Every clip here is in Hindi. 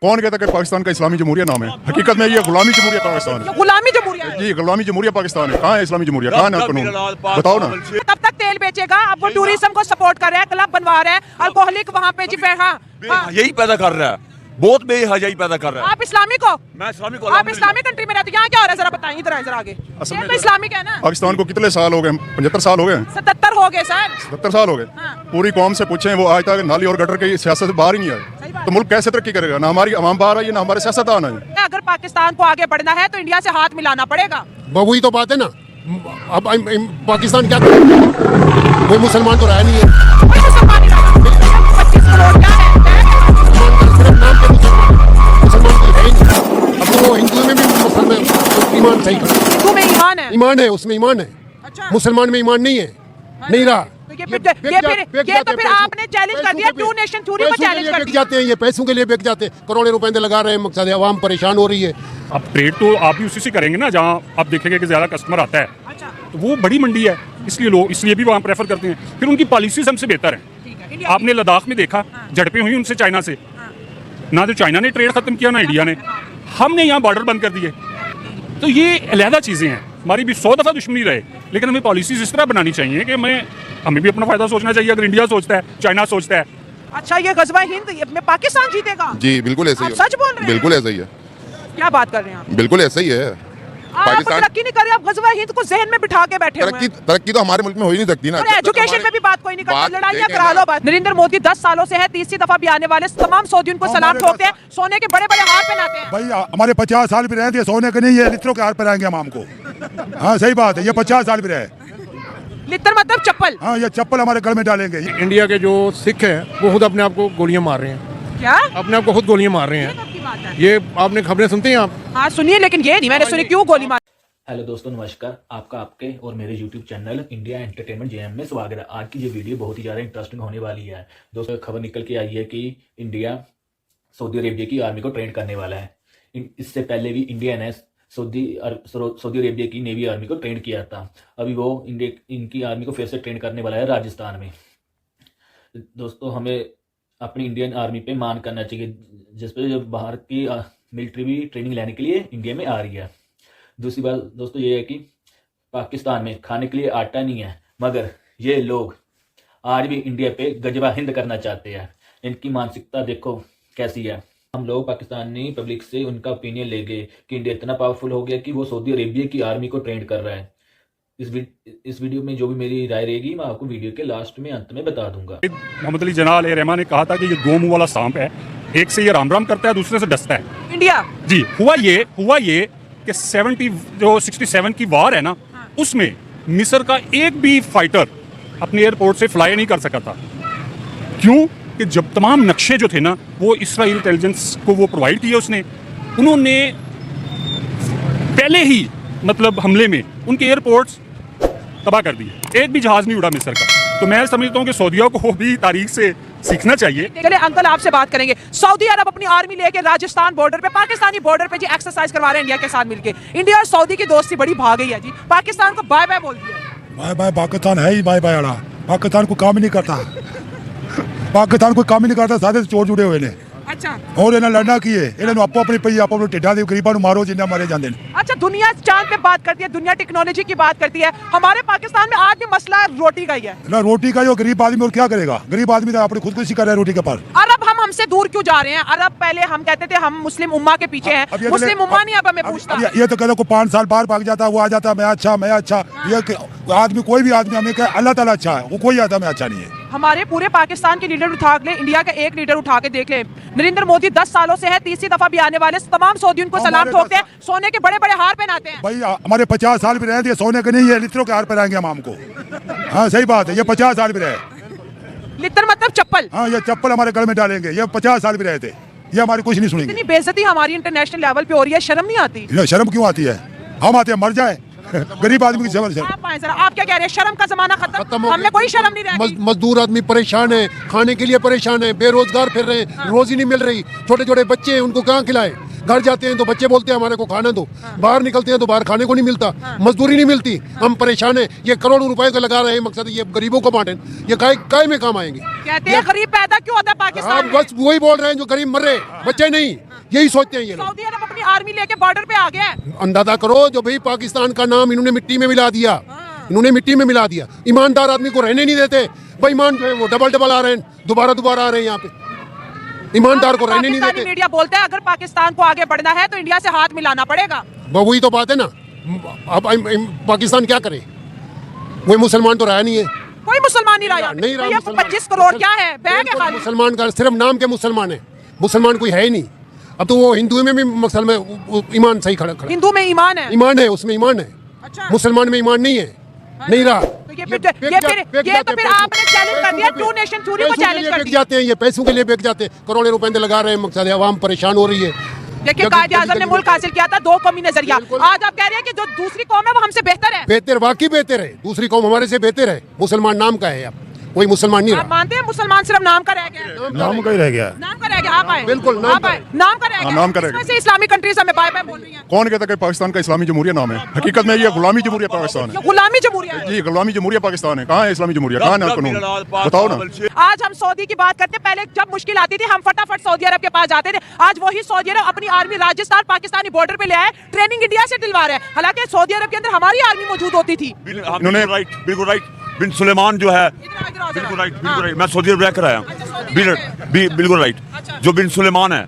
कौन कहता है कि पाकिस्तान का इस्लामी जमहूरिया नाम है? हकीकत में ये गुलामी जमहूरिया पाकिस्तान है। गुलामी जमहूरिया है। जी गुलामी जमहूरिया पाकिस्तान है। कहाँ है इस्लामी जमहूरिया? कहाँ है कानून? बताओ ना। तब तक तेल बेचेगा, अब वो टूरिज्म को सपोर्ट कर रहा है, क्लब बनवा रहा है, अल्कोहलिक वहाँ पे जी यही पैदा कर रहा है, बहुत बेहयाई पैदा कर रहा है। आप इस्लामिक हो? मैं इस्लामिक हूं, आप इस्लामिक कंट्री में रहते, यहाँ क्या हो रहा है जरा बताइए, इधर आगे। ये तो इस्लामिक है ना। पाकिस्तान को कितने साल हो गए? 75 साल हो गए। 77 हो गए सर। 70 साल हो गए। हाँ। पूरी कौम से पूछें, वो आज तक नाली और गटर की सियासत से बाहर ही नहीं सही आए, बात तो मुल्क कैसे तरक्की करेगा? ना हमारी अवाम बाहर आई है, ना हमारे सियासतदान है। अगर पाकिस्तान को आगे बढ़ना है तो इंडिया से हाथ मिलाना पड़ेगा। वही तो बात है ना। अब पाकिस्तान क्या करे? कोई मुसलमान तो रहा नहीं है। कोई मुसलमान नहीं रहा। 25 करोड़ क्या है? सिर्फ नाम पे मुसलमान तो है ही नहीं। अब वो हिंदू में भी मुसलमान ईमान सही कर, हिंदू में ईमान है। ईमान है, उसमें ईमान है। अच्छा। मुसलमान में ईमान नहीं है, नहीं रहा। तो ये तो फिर आपने चैलेंज कर दिया, टू नेशन थ्योरी को चैलेंज कर दिया। जाते हैं ये, पैसों के लिए बिक जाते हैं, करोड़ों रुपए लगा रहे हैं, मकसद है आवाम परेशान हो रही है। अब ट्रेड तो आप भी उसी से करेंगे ना जहाँ आप देखेंगे कि ज़्यादा कस्टमर आता है। अच्छा। तो वो बड़ी मंडी है, इसलिए लोग इसलिए भी वहाँ प्रेफर करते हैं। फिर उनकी पॉलिसीज हमसे बेहतर है। आपने लद्दाख में देखा, झड़पें हुई उनसे चाइना से। ना तो चाइना ने ट्रेड खत्म किया, ना इंडिया ने। हमने यहाँ बॉर्डर बंद कर दिए। तो ये अलहदा चीज़ें हैं। हमारी भी 100 दफ़ा दुश्मनी रहे, लेकिन हमें पॉलिसीज इस तरह बनानी चाहिए कि हमें भी अपना फायदा सोचना चाहिए। अगर इंडिया सोचता है, चाइना सोचता है। अच्छा, ये गजवा हिंद में पाकिस्तान जीतेगा? जी बिल्कुल ऐसा ही आप सच बोल रहे हैं? बिल्कुल ऐसा ही है। क्या बात कर रहे हैं आप? बिल्कुल ऐसा ही है। आप तरक्की नहीं कर रहे, आप गजवा हिंद को जहन में बिठा के बैठे हुए हैं। तरक्की तो हमारे मुल्क में हो ही नहीं सकती ना। और एजुकेशन में भी बात कोई नहीं करता, बात लड़ाइयाँ देखें करा ना। लो बस। नरेंद्र मोदी 10 सालों से है, तीसरी दफा भी आने वाले तमाम सऊदी उनको सलाम ठोकते हैं, सोने के बड़े बड़े हार पहनाते हैं। भाई हमारे 50 साल भी रहे थे, सोने के नहीं है, लित्रों के हार पहनाएंगे हम हमको। हाँ सही बात है, ये 50 साल भी रहे। लित्तर मतलब चप्पल। हाँ ये चप्पल हमारे गल में डालेंगे। इंडिया के जो सिख हैं वो खुद अपने आप को गोलियां मार रहे हैं। क्या अपने आप को खुद गोलियां मार रहे हैं। की बात है? ये आपने खबरें सुनते हैं आप? हाँ सुनिए, लेकिन ये नहीं मैंने सुनी, क्यों गोली मार? हेलो दोस्तों, नमस्कार। आपका आपके और मेरे YouTube channel India entertainment JM में स्वागत है। आज की ये वीडियो बहुत ही ज़्यादा इंटरेस्टिंग होने वाली है। दोस्तों, खबर निकल के आई है कि इंडिया सऊदी अरेबिया की आर्मी को ट्रेन करने वाला है। इससे पहले भी इंडिया ने सऊदी अरेबिया की नेवी आर्मी को ट्रेन किया था। अभी वो इनकी आर्मी को फिर से ट्रेन करने वाला है राजस्थान में। दोस्तों, हमें अपनी इंडियन आर्मी पे मान करना चाहिए, जिस पे बाहर की मिलिट्री भी ट्रेनिंग लेने के लिए इंडिया में आ रही है। दूसरी बात दोस्तों ये है कि पाकिस्तान में खाने के लिए आटा नहीं है, मगर ये लोग आज भी इंडिया पे गजबा हिंद करना चाहते हैं। इनकी मानसिकता देखो कैसी है। हम लोग पाकिस्तानी पब्लिक से उनका ओपिनियन लेंगे कि इंडिया इतना पावरफुल हो गया कि वो सऊदी अरेबिया की आर्मी को ट्रेन कर रहा है। इस वीडियो में जो भी मेरी राय रहेगी मैं आपको वीडियो के लास्ट में अंत में बता दूंगा। मोहम्मद अली जना अलैहिर्रहमान ने कहा था कि ये दो मुंह वाला सांप है, एक से ये राम राम करता है, दूसरे से डसता है। इंडिया जी हुआ ये कि 67 की वार है ना, उसमें मिस्र का एक भी फाइटर अपने एयरपोर्ट से फ्लाई नहीं कर सका था। क्यों? कि जब तमाम नक्शे जो थे ना वो इसराइल इंटेलिजेंस को वो प्रोवाइड किए, उन्होंने पहले ही मतलब हमले में उनके एयरपोर्ट्स तबाह कर दिए। एक भी जहाज नहीं उड़ा मिस्र का। तो मैं समझता हूँ कि सऊदिया को भी तारीख से सीखना चाहिए। चलिए अंकल आपसे बात करेंगे। सऊदी अरब अपनी आर्मी लेके राजस्थान बॉर्डर पे, पाकिस्तानी बॉर्डर पे जी एक्सरसाइज करवा रहे हैं इंडिया के साथ मिलके। इंडिया और सऊदी की दोस्ती बड़ी भाग गई है जी, पाकिस्तान को बाय बाय बोल दिया। बाय बाय पाकिस्तान है ही बाय बाय अड़ा। पाकिस्तान को काम ही नहीं करता। पाकिस्तान कोई काम ही नहीं करता, सारे चोर जुड़े हुए ने। अच्छा। और इन्हें लड़ना की है, इन्हें आपो अपनी पई आपो अपने टिड्डा दे गरीबां नु मारो जिन्ना मारे जांदे ने। अच्छा, दुनिया चांद पे बात करती है, दुनिया टेक्नोलॉजी की बात करती है, हमारे पाकिस्तान में आज भी मसला रोटी का ही है ना। रोटी का जो गरीब आदमी और क्या करेगा? गरीब आदमी तो अपनी खुदकुशी कर रहा है रोटी के पार। अरब हम हमसे दूर क्यों जा रहे हैं? अरब पहले हम कहते थे हम मुस्लिम उम्मा के पीछे हैं, मुस्लिम उम्मा नहीं अब हमें पूछता। ये तो कहते को 5 साल बाहर भाग जाता, वो आ जाता मैं अच्छा। ये आदमी कोई भी आदमी हमें कहे अल्लाह ताला अच्छा है, वो कोई आता मैं अच्छा नहीं है। हमारे पूरे पाकिस्तान के लीडर उठा ले, इंडिया का एक लीडर उठा के देख ले। नरेंद्र मोदी 10 सालों से है, तीसरी दफा भी आने वाले तमाम सऊदी उनको सलाम ठोकते हैं, सोने के बड़े बड़े हार पहनाते हैं। भाई हमारे 50 साल भी रहे थे, सोने के नहीं है, लित्रों के हार पहनाएंगे हम हमको। हाँ सही बात है, ये 50 साल भी रहे। लित्तर मतलब चप्पल। हाँ ये चप्पल हमारे गल में डालेंगे, ये 50 साल भी रहे थे, ये हमारी कुछ नहीं सुनेंगे। इतनी बेइज्जती हमारी इंटरनेशनल लेवल पे हो रही है, शर्म नहीं आती? शर्म क्यों आती है? हम आते हैं मर जाए। गरीब आदमी की शर्म। आप आए जरा, आप क्या कह रहे हैं? शर्म का जमाना खत्म, हमें कोई शर्म नहीं रह गई। मजदूर आदमी परेशान है, खाने के लिए परेशान है, बेरोजगार फिर रहे हैं, रोजी नहीं मिल रही। छोटे छोटे बच्चे हैं, उनको कहाँ खिलाएं? घर जाते हैं तो बच्चे बोलते हैं हमारे को खाना दो, बाहर निकलते हैं तो बाहर खाने को नहीं मिलता, मजदूरी नहीं मिलती, हम परेशान हैं। ये करोड़ों रुपए का लगा रहे हैं, मकसद ये गरीबों को बांटें, ये काय में काम आएंगे? कहते हैं गरीब पैदा क्यों होता है पाकिस्तान में? बस वही बोल रहे हैं, जो गरीब मर रहे, बच्चे नहीं। यही सोचते हैं ये लोग। सऊदी अरब अपनी आर्मी लेके बॉर्डर पे आ गया है। अंदाजा करो, जो भाई पाकिस्तान का नाम इन्होंने मिट्टी में मिला दिया, इन्होंने मिट्टी में मिला दिया। ईमानदार आदमी को रहने नहीं देते, बेईमान जो है वो डबल आ रहे हैं, दोबारा आ रहे हैं यहाँ पे। ईमानदार को रहने नहीं देते। मीडिया बोलता है अगर पाकिस्तान को आगे बढ़ना है तो इंडिया से हाथ मिलाना पड़ेगा। वही तो बात है ना। अब पाकिस्तान क्या करे, कोई मुसलमान तो रहा नहीं है, कोई मुसलमान नहीं रहा। नहीं रहा। 25 करोड़ क्या है, बैग है खाली। मुसलमान का सिर्फ नाम के मुसलमान है, मुसलमान कोई है ही नहीं। अब तो वो हिंदू में भी मसल में ईमान सही खड़ा हिंदू में ईमान है, ईमान है, उसमें ईमान है। अच्छा। मुसलमान में ईमान नहीं है, नहीं रहा। तो ये तो फिर आपने चैलेंज कर दिया, टू नेशन थ्योरी को चैलेंज कर दिया। जाते हैं ये, पैसों के लिए बेच जाते हैं, करोड़ों रुपए लगा रहे हैं, मकसद आवाम परेशान हो रही है। देखिए कायदे आज़म ने मुल्क हासिल किया था 2 कौमी नजरिया। आज आप कह रहे हैं कि जो दूसरी कौम है वो हमसे बेहतर है। बेहतर, वाकई बेहतर है, दूसरी कौम हमारे से बेहतर है। मुसलमान नाम का है, अब कोई मुसलमान नहीं आप रहा। मानते हैं मुसलमान सिर्फ नाम का रह गया? नाम का ही रह गया। नाम का रह गया। आप आए, बिल्कुल, नाम आप आए, नाम का रह गया। नाम का रह गया। इसमें से इस्लामिक कंट्रीज हमें बाय बाय बोल रही हैं। कौन कहता है कि पाकिस्तान का इस्लामी जमहूरिया नाम है? हकीकत में ये गुलामी जमहूरिया पाकिस्तान ये है। गुलामी जमहूरिया है। जी, गुलामी जमहूरिया पाकिस्तान है। कहाँ है इस्लामी जमहूरिया? कहाँ है कानून? बताओ ना। आज हम सऊदी की बात करते हैं, पहले जब मुश्किल आती थी हम फटाफट सऊदी अरब के पास जाते थे। आज वही सऊदी अरब अपनी आर्मी राजस्थान पाकिस्तानी बॉर्डर पे ले आए, ट्रेनिंग इंडिया से दिलवा रहे हैं। हालांकि सऊदी अरब के अंदर हमारी आर्मी मौजूद होती थी। इन्होंने बिल्कुल राइट। बिन सुलेमान जो है बिल्कुल राइट, बिल्कुल राइट। मैं सऊदी अरब रह कर आया हूँ, बिल्कुल राइट। जो बिन सुलेमान है,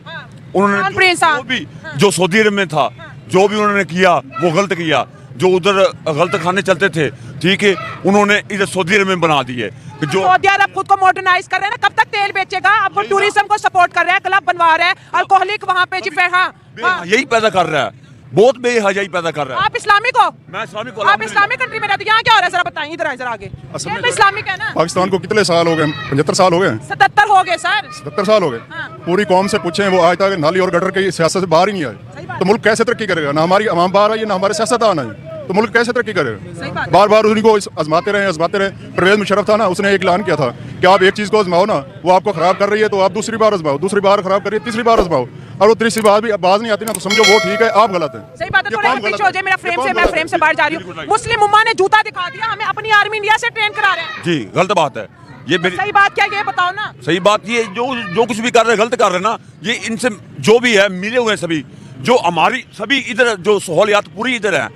उन्होंने जो सऊदी अरब में था, जो भी उन्होंने किया वो गलत किया। जो उधर गलत खाने चलते थे, ठीक है, उन्होंने इधर सऊदी अरब में बना दिए। जो सऊदी अरब खुद को मॉडर्नाइज कर रहे हैं ना, कब तक तेल बेचेगा? अब वो टूरिज्म को सपोर्ट कर रहा है, क्लब बनवा रहा है, अल्कोहलिक वहाँ पे जी। हाँ, यही पैदा कर रहा है, बहुत बेहयाई पैदा कर रहा है। आप इस्लामिक हो? मैं इस्लामिक हूं। आप इस्लामिक कंट्री में रहते, यहाँ क्या हो रहा है? जरा बताइए, इधर आगे। असल में ये तो इस्लामिक है ना? पाकिस्तान को कितने साल हो गए? 75 साल हो गए। 77 हो गए सर। 77 साल हो गए। पूरी कौम से पूछे, वो आज तक नाली और गटर की सियासत से बाहर ही नहीं आए। तो मुल्क कैसे तरक्की करेगा? ना हमारी अवाम बाहर आई, ना हमारे सियासतदान आए, तो मुल्क कैसे तरक्की करेगा? बार बार उनको आजमाते रहे। परवेज मुशर्रफ था ना, उसने एक ऐलान किया था कि आप एक चीज को आजमाओ ना, वो आपको खराब कर रही है तो आप दूसरी बार आजमाओ, दूसरी बार खराब कर रही है तीसरी बार आजमाओ, और वो तीसरी बार भी बाज नहीं आती ना, तो समझो वो ठीक है, आप गलत है। सही बात है। थोड़ा पीछे हो जाए, मेरा फ्रेम से, मैं फ्रेम से बाहर जा रही हूँ। मुस्लिम उम्मा ने जूता दिखा दिया, हमें अपनी आर्मी इंडिया से ट्रेन करा रहे हैं। जी, गलत बात है ये। सही बात क्या है ये बताओ ना। सही बात ये, जो कुछ भी कर रहे हैं गलत कर रहे हैं ना। ये इनसे जो भी है मिले हुए हैं सभी, जो हमारी सभी इधर जो सहूलियात पूरी इधर है,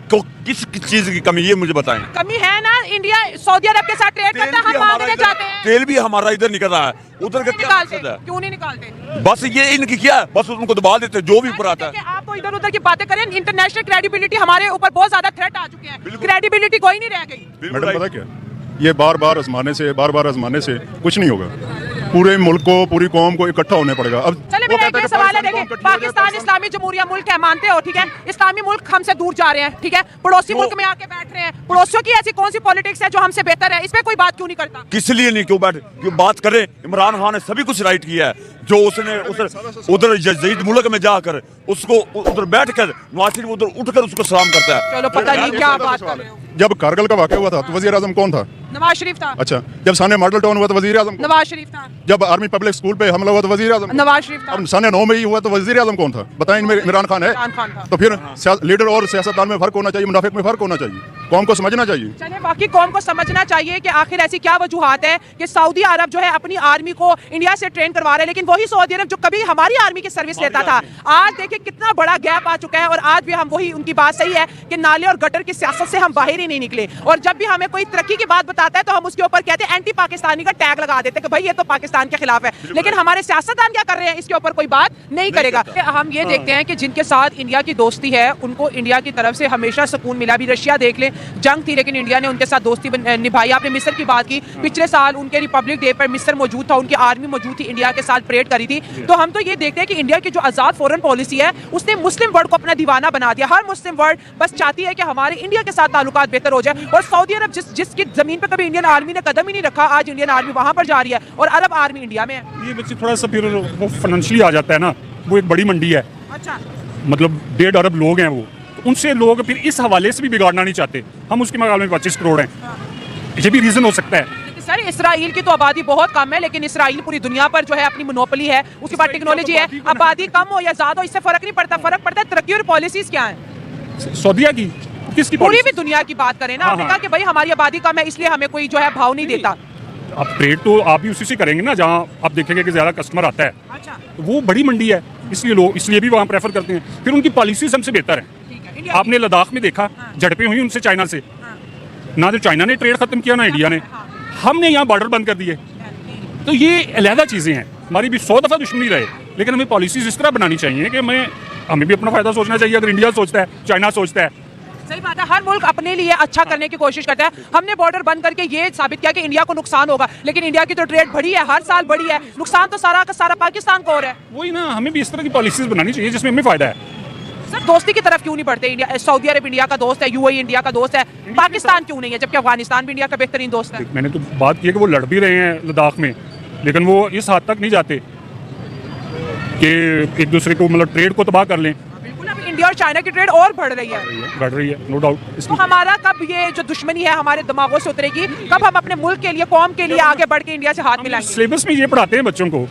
तो किस चीज की कमी, ये मुझे बताएं। कमी है ना? इंडिया सऊदी अरब के साथ ट्रेड करता है, हम मांगने जाते हैं। तेल भी हमारा इधर निकल रहा है, उधर का क्या मकसद है? क्यों नहीं निकालते? बस ये इनकी क्या है, बस उनको दबा देते जो भी ऊपर आता है। आप तो इधर उधर की बातें करें, इंटरनेशनल क्रेडिबिलिटी हमारे ऊपर बहुत ज्यादा थ्रेट आ चुके हैं, क्रेडिबिलिटी कोई नहीं रह गई। मैडम पता क्या, ये बार बार आजमाने से कुछ नहीं होगा। पूरे मुल्क को, पूरी कौम को इकट्ठा होने पड़ेगा। अब चले मेरा एक सवाल है, देखिए पाकिस्तान इस्लामी जमहूरिया मुल्क है, मानते हो, ठीक है? इस्लामी मुल्क हमसे दूर जा रहे हैं, ठीक है? पड़ोसी मुल्क में आके बैठ रहे हैं। पड़ोसियों की ऐसी कौन सी पॉलिटिक्स है जो हमसे बेहतर है? इस पे कोई बात क्यों नहीं करता? किस लिए नहीं, क्यों बात करें? इमरान खान ने सभी कुछ राइट किया है। जो उसने उधर जदीद मुल्क में जाकर उसको उधर बैठकर नवाज शरीफ उधर उठकर उसको सलाम करता है। चलो पता नहीं क्या बात कर रहे हो। जब कारगिल का वाक़या हुआ था तो वज़ीर आज़म कौन था? नवाज शरीफ था। अच्छा, जब साने मॉडल टाउन हुआ तो वज़ीर आज़म नवाज शरीफ था। जब आर्मी पब्लिक स्कूल पे हमला हुआ तो वज़ीर आज़म नवाज शरीफ था। अब साने 9 में ही हुआ तो वज़ीर आज़म कौन था? बताएं। इनमें इमरान खान है। तो फिर लीडर और सियासतदान में फर्क होना चाहिए, मुनाफिक में फर्क होना चाहिए, कौम को समझना चाहिए। चलिए, बाकी कौम को समझना चाहिए कि आखिर ऐसी क्या वजूहात है कि सऊदी अरब जो है अपनी आर्मी को इंडिया से ट्रेन करवा रहे हैं, लेकिन वही सऊदी अरब जो कभी हमारी आर्मी की सर्विस लेता था, आज देखिए कितना बड़ा गैप आ चुका है। और आज भी हम वही, उनकी बात सही है कि नाले और गटर की सियासत से हम बाहर ही नहीं निकले। और जब भी हमें कोई तरक्की की बात बताता है तो हम उसके ऊपर कहते हैं एंटी पाकिस्तानी का टैग लगा देते हैं कि भाई ये तो पाकिस्तान के खिलाफ है। लेकिन हमारे सियासतदान क्या कर रहे हैं इसके ऊपर कोई बात नहीं करेगा। हम ये देखते हैं कि जिनके साथ इंडिया की दोस्ती है उनको इंडिया की तरफ से हमेशा सुकून मिला। भी रशिया देख लें, जंग थी लेकिन इंडिया ने उनके साथ दोस्ती निभाई। आपने मिस्र की बात की, पिछले साल उनके रिपब्लिक डे पर मिस्र मौजूद था, उनकी आर्मी मौजूद थी, इंडिया के साथ परेड करी थी। तो हम तो ये देखते हैं कि इंडिया की जो आजाद फॉरेन पॉलिसी है उसने मुस्लिम वर्ल्ड को अपना दीवाना बना दिया। हर मुस्लिम वर्ल्ड बस चाहती है कि हमारे इंडिया के साथ ताल्लुकात बेहतर हो जाए। और सऊदी अरब जिसकी जमीन पर कभी इंडियन आर्मी ने कदम ही नहीं रखा, आज इंडियन आर्मी वहां पर जा रही है और अरब आर्मी इंडिया में है। ये बच्चे थोड़ा सा फिर वो फाइनेंशियली आ जाता है ना, वो एक बड़ी मंडी है। अच्छा, मतलब 1.5 अरब लोग हैं वो, तो उनसे लोग फिर इस हवाले से भी बिगाड़ना नहीं चाहते। हम उसके मुकाबले में 25 करोड़ हैं, ये भी रीजन हो सकता है। सर इसराइल की तो आबादी बहुत कम है, लेकिन इसराइल पूरी दुनिया पर जो है अपनी मोनोपोली है, उसके बाद टेक्नोलॉजी है। आबादी कम हो या ज्यादा हो इससे फर्क नहीं पड़ता, फर्क पड़ता है तरक्की और पॉलिसीज क्या है। सऊदीया की किसकी पूरी भी दुनिया की बात करें ना, आपने कहा कि भाई हमारी आबादी कम है इसलिए हमें कोई जो है भाव नहीं देता। अब ट्रेड तो आप भी उसी से करेंगे ना जहाँ आप देखेंगे कि ज़्यादा कस्टमर आता है, अच्छा तो वो बड़ी मंडी है, इसलिए लोग इसलिए भी वहाँ प्रेफर करते हैं। फिर उनकी पॉलिसीज हमसे बेहतर है। ठीक है इंडिया आपने लद्दाख में देखा झड़पें हुई उनसे चाइना से, ना तो चाइना ने ट्रेड खत्म किया ना इंडिया ने, हमने यहाँ बॉर्डर बंद कर दिए। तो ये अलहदा चीज़ें हैं, हमारी भी 100 दफ़ा दुश्मनी रहे, लेकिन हमें पॉलिसीज इस तरह बनानी चाहिए कि हमें भी अपना फ़ायदा सोचना चाहिए। अगर इंडिया सोचता है, चाइना सोचता है, सही बात है, हर मुल्क अपने लिए अच्छा करने की कोशिश करता है। हमने बॉर्डर बंद करके ये साबित किया कि इंडिया को नुकसान होगा, लेकिन इंडिया की तो ट्रेड बढ़ी है, हर साल बढ़ी है, नुकसान तो सारा का सारा पाकिस्तान को हो रहा है। वही ना, हमें भी इस तरह की पॉलिसीज बनानी चाहिए जिसमें हमें फ़ायदा है। सर दोस्ती की तरफ क्यों नहीं बढ़ते? इंडिया, सऊदी अरब इंडिया का दोस्त है, यूएई इंडिया का दोस्त है, पाकिस्तान क्यों नहीं है, जबकि अफगानिस्तान भी इंडिया का बेहतरीन दोस्त है। मैंने तो बात की है कि वो लड़ भी रहे हैं लद्दाख में, लेकिन वो इस हद तक नहीं जाते कि एक दूसरे को मतलब ट्रेड को तबाह कर लें। बिल्कुल, अभी इंडिया और चाइना की ट्रेड और बढ़ रही है। बढ़ रही है, नो डाउट। तो हमारा कब ये जो दुश्मनी है हमारे दिमागों से उतरेगी? कब हम अपने मुल्क के लिए, कौम के लिए आगे बढ़ के इंडिया से हाथ मिलाएंगे? सिलेबस में ये पढ़ाते हैं बच्चों को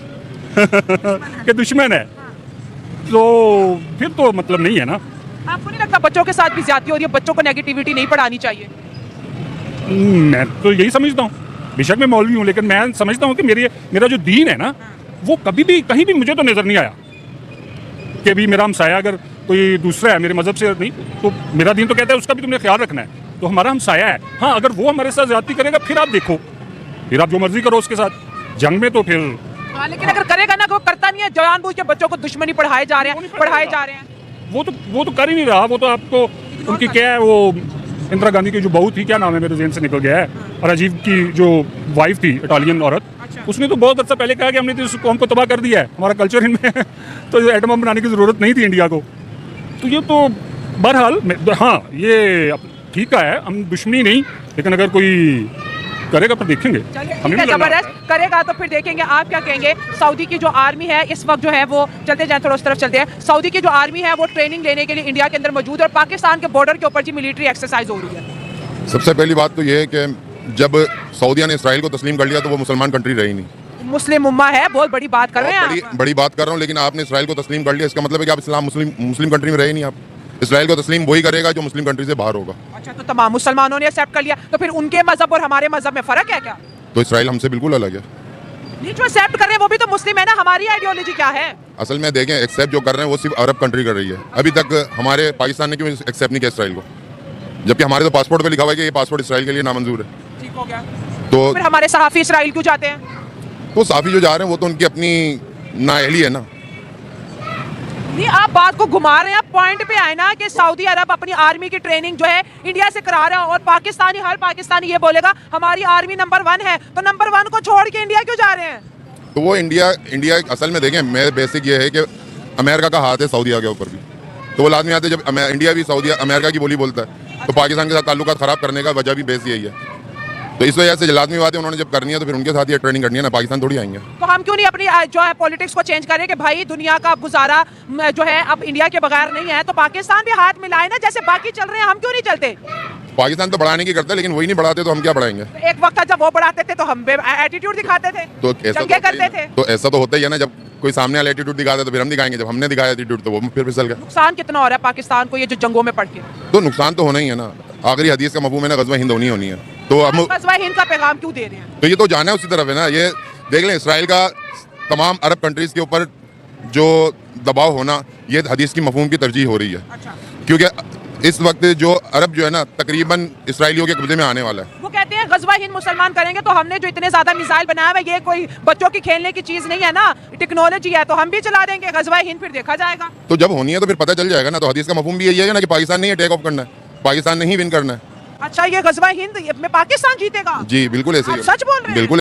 कि दुश्मन है, तो फिर तो मतलब नहीं है ना। आपको नहीं लगता बच्चों के साथ भी ज्यादती हो रही है? बच्चों को नेगेटिविटी नहीं पढ़ानी चाहिए? मैं तो यही समझता हूँ, बेशक मैं मौलवी हूँ, लेकिन मैं समझता हूँ कि मेरा जो दीन है ना, वो कभी भी कहीं भी मुझे तो नज़र नहीं आया कि भी मेरा हमसाया अगर कोई दूसरा है मेरे मज़हब से नहीं, तो मेरा दीन तो कहता है उसका भी तुमने ख्याल रखना है। तो हमारा हमसाया है, हाँ अगर वो हमारे साथ ज्यादती करेगा फिर आप देखो, फिर आप जो मर्जी करो उसके साथ, जंग में तो फिर। हाँ, लेकिन अगर करेगा ना, वो करता नहीं है, जानबूझ के बच्चों को दुश्मनी पढ़ाए जा रहे हैं। वो तो कर ही नहीं रहा। वो तो आपको उनकी क्या है, वो इंदिरा गांधी की जो बहू थी, क्या नाम है मेरे ज़हन से निकल गया है, और राजीव की जो वाइफ थी इटालियन औरत, उसने तो बहुत अर्सा पहले कहा कि हमने तो इस कौम को तबाह कर दिया है, हमारा कल्चर इनमें है, तो एटम बम बनाने की ज़रूरत नहीं थी इंडिया को। तो ये तो बहरहाल हाँ ये ठीक है, हम दुश्मनी नहीं, लेकिन अगर कोई करेगा तो देखेंगे। ठीक है, जबरदस्त करेगा तो फिर देखेंगे। आप क्या कहेंगे? सऊदी की जो आर्मी है इस वक्त जो है वो, चलते जाए थोड़ा उस तरफ चलते हैं, सऊदी की जो आर्मी है वो ट्रेनिंग लेने के लिए इंडिया के अंदर मौजूद है और पाकिस्तान के बॉर्डर के ऊपर जी मिलिट्री एक्सरसाइज हो रही है। सबसे पहली बात तो ये है कि जब सऊदीया ने इसराइल को तस्लीम कर लिया तो वो मुसलमान कंट्री रही नहीं। मुस्लिम उम्मा है, बहुत बड़ी बात कर रहे हैं आप। बड़ी बात कर रहा हूँ, लेकिन आपने इसराइल को तस्लीम कर लिया, इसका मतलब है कि आप इस्लाम मुस्लिम कंट्री में रहे नहीं। आप इसराइल को तस्लीम वही करेगा जो मुस्लिम कंट्री से बाहर होगा। अच्छा, तो तमाम मुसलमानों ने एक्सेप्ट कर लिया, तो फिर उनके मजहब और हमारे मजहब में फर्क है क्या? तो इसराइल हमसे बिल्कुल अलग है। नहीं, जो एक्सेप्ट कर रहे हैं वो भी तो मुस्लिम है ना, हमारी आइडियोलॉजी क्या है? असल में देखें, एक्सेप्ट जो कर रहे हैं वो सिर्फ अरब कंट्री कर रही है। अभी तक हमारे पाकिस्तान ने क्यों एक्सेप्ट नहीं किया इसराइल को, जबकि हमारे तो पासपोर्ट पे लिखा हुआ है कि ये पासपोर्ट इसराइल के लिए नामंजूर है। ठीक हो गया, तो फिर हमारे सहाफी इसराइल क्यों जाते हैं? तो साफी जो जा रहे हैं वो तो उनकी अपनी नाअहली है ना। नहीं, आप बात को घुमा रहे हैं, आप पॉइंट पे आए ना कि सऊदी अरब अपनी आर्मी की ट्रेनिंग जो है इंडिया से करा रहा है, और हर पाकिस्तानी ये बोलेगा हमारी आर्मी नंबर 1 है, तो नंबर 1 को छोड़ के इंडिया क्यों जा रहे हैं? तो वो इंडिया असल में देखें, मैं बेसिक ये है कि अमेरिका का हाथ है सऊदीया के ऊपर भी। तो वो लाजमी आते जब इंडिया भी सऊदी अमेरिका की बोली बोलता है, तो पाकिस्तान के साथ ताल्लुकात खराब करने का वजह भी बेस यही है। तो इस वजह से लाजमी बात है, उन्होंने जब करनी है तो फिर उनके साथ ये ट्रेनिंग करनी है ना, पाकिस्तान थोड़ी आएंगे। तो हम क्यों नहीं अपनी जो है पॉलिटिक्स को चेंज करें कि भाई दुनिया का गुजारा जो है अब इंडिया के बगैर नहीं है, तो पाकिस्तान भी हाथ मिलाए ना, जैसे बाकी चल रहे हैं, हम क्यों नहीं चलते? पाकिस्तान तो बढ़ाने की करता है, लेकिन वही नहीं बढ़ाते तो हम क्या बढ़ाएंगे? एक वक्त था जब वो बढ़ाते थे तो हम एटीट्यूड दिखाते थे, तो दंगे करते थे। तो ऐसा तो होता ही है ना, जब कोई सामने वाला एटीट्यूड दिखाता है तो फिर हम दिखाएंगे। जब हमने दिखाया एटीट्यूड तो वो फिर फिसल गया। नुकसान कितना हो रहा है पाकिस्तान को ये जो जंगों में पड़ के? तो नुकसान तो होना ही है ना। आखिरी हदीस का मफहूम है ना, गज़वा हिंद होनी है। तो हम गज़वा हिंद का पैगाम क्यों दे रहे हैं? तो ये तो जाना है उसी तरफ है ना। ये देख लें, इसराइल का तमाम अरब कंट्रीज़ के ऊपर जो दबाव होना, ये हदीस की मफहूम की तरजीह हो रही है। अच्छा। क्योंकि इस वक्त जो अरब जो है ना, तकरीबन इसराइलियों के कब्जे में आने वाला है। वो कहते हैं गज़वा हिंद मुसलमान करेंगे, तो हमने जो इतने ज्यादा मिसाइल बनाया हुआ है, ये कोई बच्चों की खेलने की चीज नहीं है ना, टेक्नोलॉजी है, तो हम भी चला देंगे गज़वा हिंद, फिर देखा जाएगा। तो जब होनी है तो फिर पता चल जाएगा ना। तो हदीस का मफहूम भी यही है ना कि पाकिस्तान नहीं है टेक ऑफ करना है, पाकिस्तान नहीं विन करना है। अच्छा, ये गज़वा हिंद में पाकिस्तान जीतेगा? जी बिल्कुल ऐसे ही आप सच बोल रहे हैं? बिल्कुल।